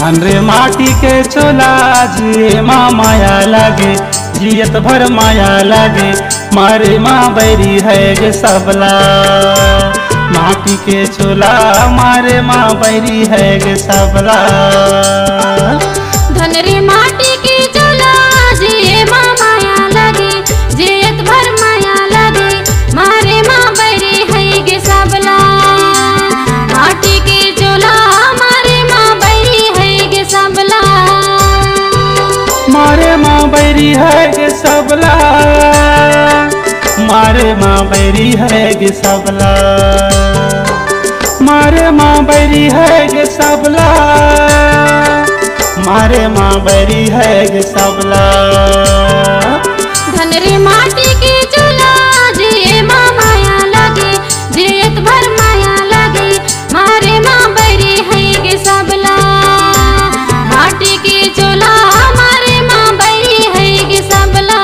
धन रे माटी के चोला जिए माँ माया लागे, जियत भर माया लागे, मारे माँ बैरी है गे सबला। माटी के चोला मारे माँ बैरी है गे सबला। धन रे माटी के चोला जिए माँ माया लागे, जियत भर माया लागे, मारे माँ बैरी है गे सबला। माटी के चोला मारे माँ बैरी है गे सबला। मारे माँ बैरी है गे सबला, मारे माँ बैरी है गे सबला। मारे माँ बैरी है गे सबला, मारे माँ बैरी है गे सबला। धन रे माटी के चोला जिए माँ माया लागे, जियत भर माया लागे, मारे माँ बैरी है गे सबला। माटी के चोला मारे माँ बैरी है गे सबला।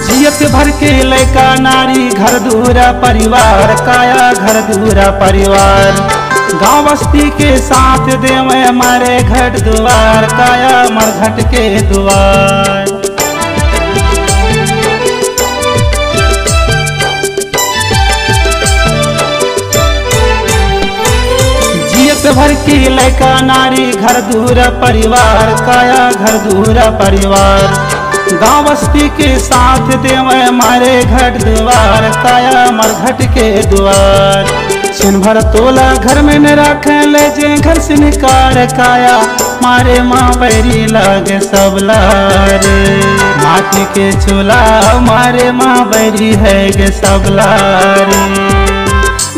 जियत भर के लैका नारी घर दूरा परिवार, काया घर दूरा परिवार। गाँव बस्ती के साथ देवे मारे घट दुआर, काया मरघट के दुआर। जियत भर की लैका नारी घर दूरा परिवार, काया घर दूरा परिवार। गाँव बस्ती के साथ देवे मारे घट द्वार, काया मरघट के द्वार। छिन भर तोला घर में न रखे ले जे घर से निकार, काया मारे माँ बैरी लागे सबला रे। माटी के चूल्हा मारे माँ बैरी है गे सबला रे।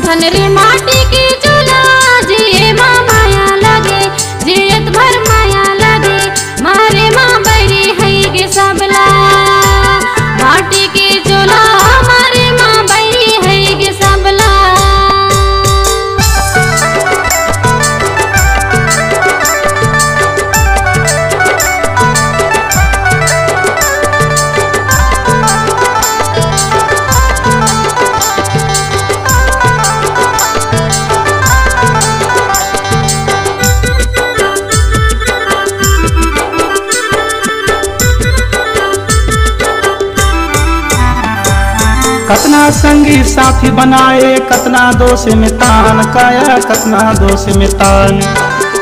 धन रे माटी के चोला जिए माँ माया लागे, जियत भर माया लागे, मारे माँ बैरी है गे सबला। माटी के चोला मारे माँ बैरी है गे सबला। कतना संगी साथी बनाए, कतना दोष में तान, काया कतना दोष में तान।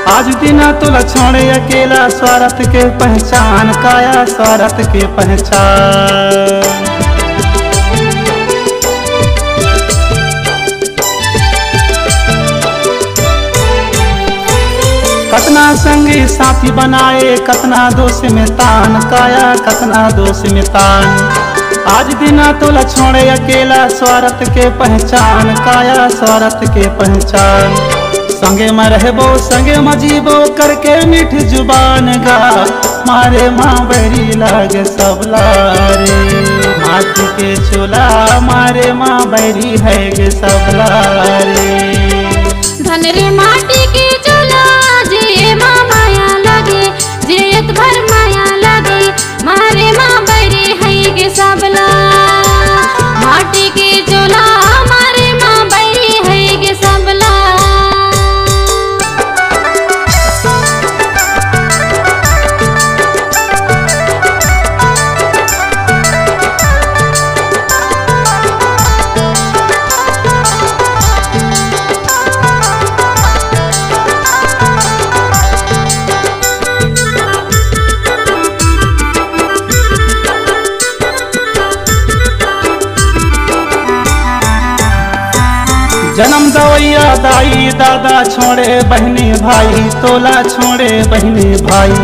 आज दिन तुला छोड़े अकेला स्वार्थ के पहचान, काया स्वार्थ के पहचान। कतना संगी साथी बनाए, कतना दोष में तान, काया कतना दोष में तान। आज दिन तोला छोड़े अकेला स्वार्थ के पहचान, काया स्वार्थ के पहचान। संगे में रहबो संगे में जीबो करके मीठ जुबान गा, मारे माँ बैरी लागे सबला रे। माटी के चूल्हा मारे माँ बैरी है गे सबला रे। धन रे माटी के चोला जिए माँ माया लागे, जियत भर माया लागे, मारे माँ बैरी है गे सबला। माटी के चोला मारे माँ बैरी है गे सबला। जन्म दवैया दाई दादा छोड़े बहनी भाई, तोला छोड़े बहनी भाई।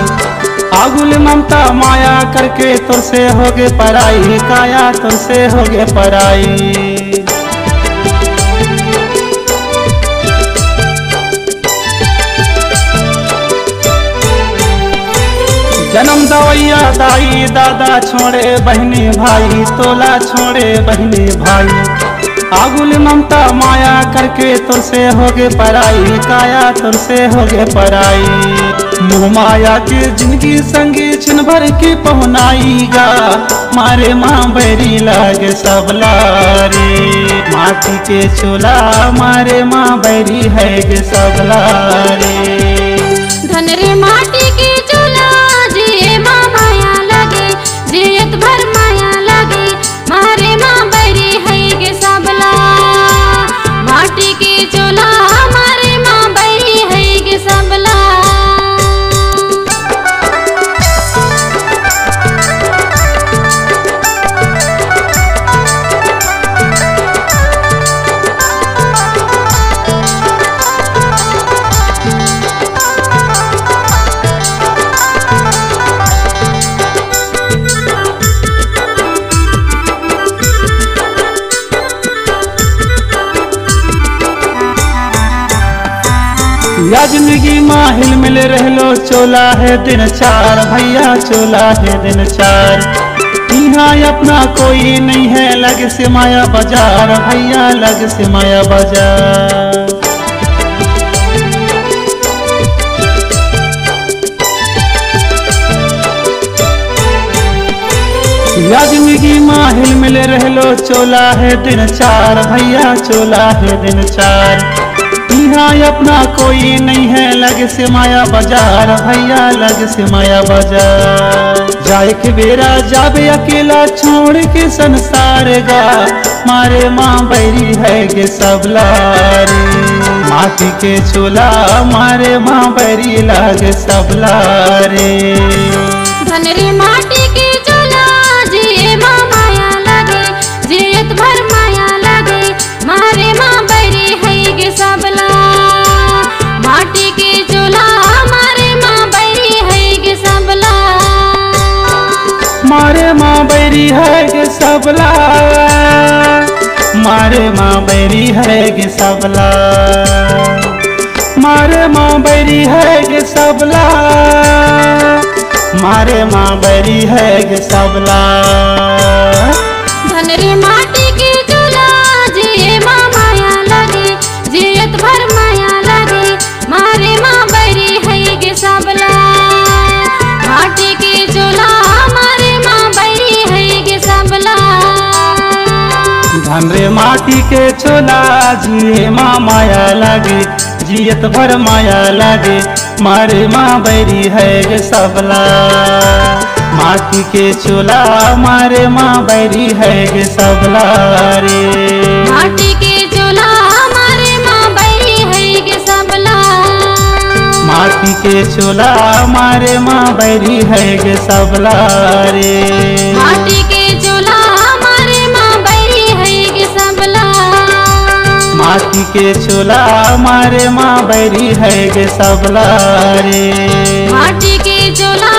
आगुल ममता माया करके तुरसे होगे पराई, काया तुरसे होगे पराई। जन्म दवैया दाई दादा छोड़े बहने भाई, तोला छोड़े बहने भाई। आगुल ममता माया करके तुरसे होगे पराई, काया तुरसे होगे पराई। मोह माया के जिंदगी संगी छिन भर की पहुनाईगा, मारे माँ बैरी लागे सबला रे। माटी के चोला मारे माँ बैरी है गे सबला रे। धन रे माटी के चोला जिए माँ माया लगे, जियत भर माया लगे, मारे माँ बैरी है गे सबला। माटी के चोला मारे माँ बैरी है गे सबला। या जिंदगी माँ हिल मिल रहलो, चोला है दिन चार भैया, चोला है दिन चार। यहाँ अपना कोई नहीं है, लग से माया बाजार भैया, लग से माया बाजार। या जिंदगी माँ हिल मिल रहलो, चोला है दिन चार भैया, चोला है दिन चार। यहाँ अपना कोई नहीं है, लग से माया बाजार भैया, लग से माया बाजार। जाए के बेरा जाबे अकेला छोड़ के संसार गा, मारे माँ बैरी है गे सबला रे। माटी के चोला मारे माँ बैरी लागे सबला रे। धन रे माटी के चोला जिए माँ माया लगे, जियत भर माया लगे, मारे माँ बैरी है गे सबला। माटी के चोला मारे माँ बैरी है गे सबला। मारे माँ बैरी है गे सबला, मारे माँ बैरी है गे सबला। मारे माँ बैरी है गे सबला, मारे माँ बैरी है गे सबला। धन रे माटी के चोला जिए माँ माया लगे, जियत भर माया लगे, मारे माँ बैरी है गे सबला। माटी के चोला मारे माँ बैरी है गे सबला। धन रे माटी के चोला जिए माँ माया लगे, जियत भर माया लगे, मारे माँ बैरी है गे सबला। माटी के चोला मारे माँ बैरी है गे सबला रे। माटी के चोला मारे माँ बैरी है गे सबला। माटी के चोला मारे माँ बैरी है गे सबला रे। माटी के चोला मारे माँ बैरी है गे सबला। माटी के चोला मारे माँ बैरी है गे सबला रे। माटी के चोला